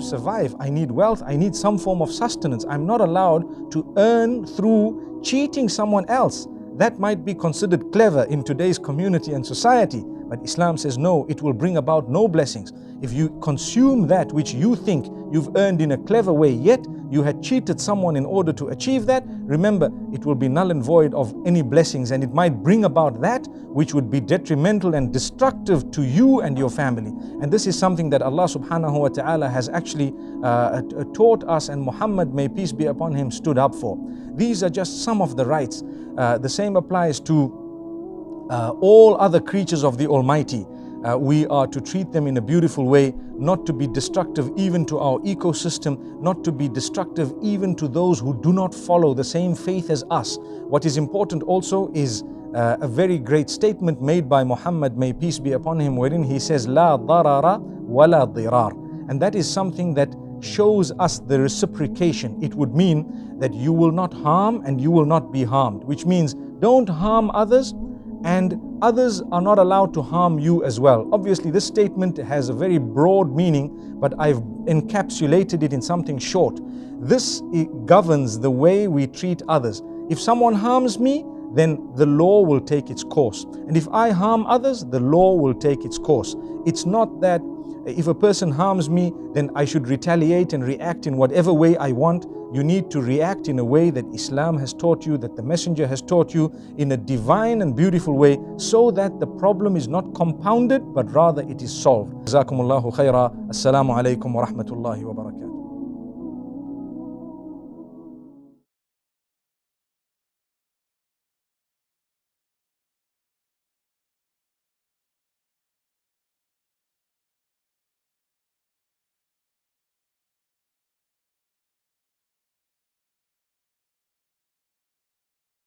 survive. I need wealth. I need some form of sustenance. I'm not allowed to earn through cheating someone else. That might be considered clever in today's community and society, but Islam says no, it will bring about no blessings. If you consume that which you think you've earned in a clever way, yet you had cheated someone in order to achieve that, remember, it will be null and void of any blessings, and it might bring about that which would be detrimental and destructive to you and your family. And this is something that Allah Subhanahu Wa Ta'ala has actually taught us, and Muhammad, may peace be upon him, stood up for. These are just some of the rights. The same applies to all other creatures of the Almighty. We are to treat them in a beautiful way, not to be destructive even to our ecosystem, not to be destructive even to those who do not follow the same faith as us. What is important also is a very great statement made by Muhammad, may peace be upon him, wherein he says, La Drara Wala Dirar. And that is something that shows us the reciprocation. It would mean that you will not harm and you will not be harmed, which means don't harm others, and others are not allowed to harm you as well. Obviously, this statement has a very broad meaning, but I've encapsulated it in something short. This governs the way we treat others. If someone harms me, then the law will take its course. And if I harm others, the law will take its course. It's not that if a person harms me, then I should retaliate and react in whatever way I want. You need to react in a way that Islam has taught you, that the Messenger has taught you, in a divine and beautiful way, so that the problem is not compounded, but rather it is solved. Jazakumullahu khaira. Assalamu alaikum wa rahmatullahi wa barakatuh.